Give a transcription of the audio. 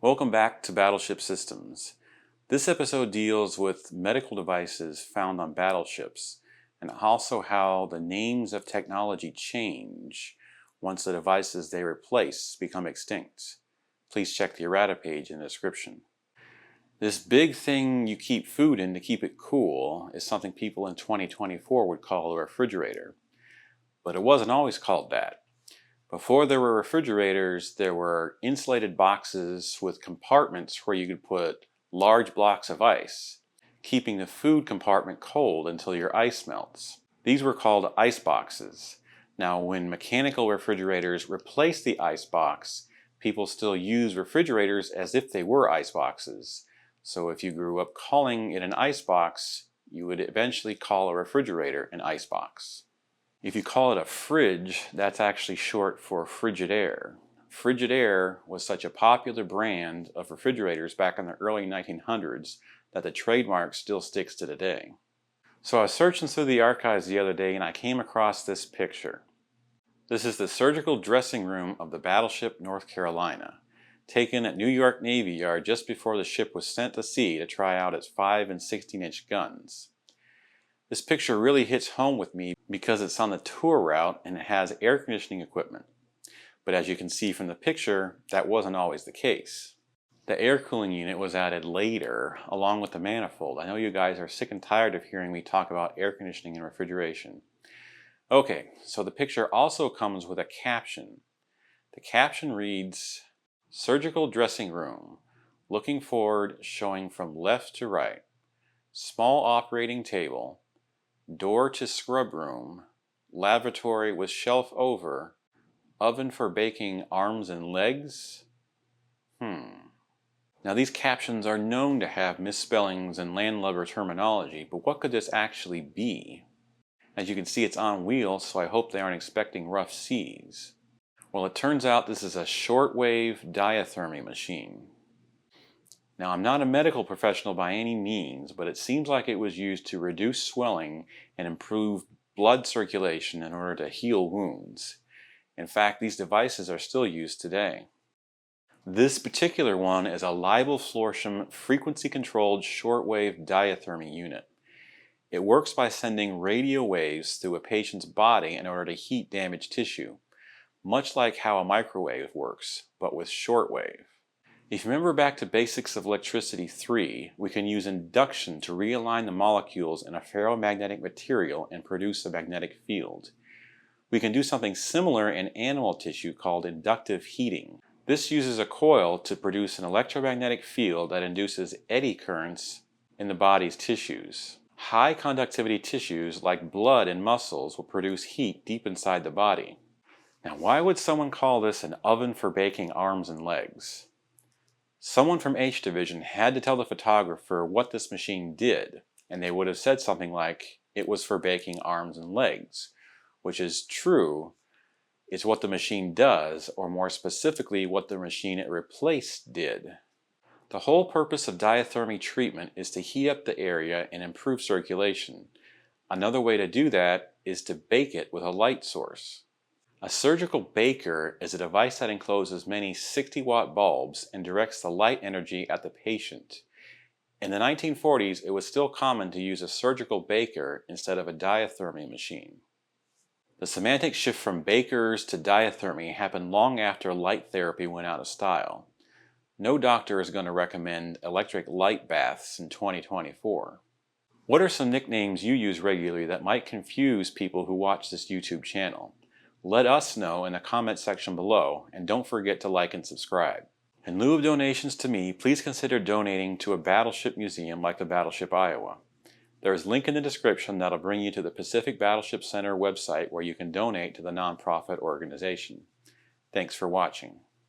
Welcome back to Battleship Systems. This episode deals with medical devices found on battleships and also how the names of technology change once the devices they replace become extinct. Please check the errata page in the description. This big thing you keep food in to keep it cool is something people in 2024 would call a refrigerator. But it wasn't always called that. Before there were refrigerators, there were insulated boxes with compartments where you could put large blocks of ice, keeping the food compartment cold until your ice melts. These were called ice boxes. Now, when mechanical refrigerators replaced the ice box, people still use refrigerators as if they were ice boxes. So if you grew up calling it an ice box, you would eventually call a refrigerator an ice box. If you call it a fridge, that's actually short for Frigidaire. Frigidaire was such a popular brand of refrigerators back in the early 1900s that the trademark still sticks to today. So I was searching through the archives the other day and I came across this picture. This is the surgical dressing room of the Battleship North Carolina, taken at New York Navy Yard just before the ship was sent to sea to try out its 5 and 16-inch guns. This picture really hits home with me because it's on the tour route and it has air conditioning equipment. But as you can see from the picture, that wasn't always the case. The air cooling unit was added later, along with the manifold. I know you guys are sick and tired of hearing me talk about air conditioning and refrigeration. Okay, so the picture also comes with a caption. The caption reads, "Surgical dressing room, looking forward, showing from left to right. Small operating table. Door to scrub room, lavatory with shelf over, oven for baking arms and legs." Now these captions are known to have misspellings and landlubber terminology, but what could this actually be? As you can see, it's on wheels, so I hope they aren't expecting rough seas. Well, it turns out this is a shortwave diathermy machine. Now, I'm not a medical professional by any means, but it seems like it was used to reduce swelling and improve blood circulation in order to heal wounds. In fact, these devices are still used today. This particular one is a Libel Florsheim frequency-controlled shortwave diathermy unit. It works by sending radio waves through a patient's body in order to heat damaged tissue, much like how a microwave works, but with shortwave. If you remember back to Basics of Electricity 3, we can use induction to realign the molecules in a ferromagnetic material and produce a magnetic field. We can do something similar in animal tissue called inductive heating. This uses a coil to produce an electromagnetic field that induces eddy currents in the body's tissues. High conductivity tissues like blood and muscles will produce heat deep inside the body. Now, why would someone call this an oven for baking arms and legs? Someone from H Division had to tell the photographer what this machine did, and they would have said something like, it was for baking arms and legs, which is true. It's what the machine does, or more specifically, what the machine it replaced did. The whole purpose of diathermy treatment is to heat up the area and improve circulation. Another way to do that is to bake it with a light source. A surgical baker is a device that encloses many 60-watt bulbs and directs the light energy at the patient. In the 1940s, it was still common to use a surgical baker instead of a diathermy machine. The semantic shift from bakers to diathermy happened long after light therapy went out of style. No doctor is going to recommend electric light baths in 2024. What are some nicknames you use regularly that might confuse people who watch this YouTube channel? Let us know in the comment section below, and don't forget to like and subscribe. In lieu of donations to me, please consider donating to a battleship museum like the Battleship Iowa. There is a link in the description that'll bring you to the Pacific Battleship Center website where you can donate to the nonprofit organization. Thanks for watching.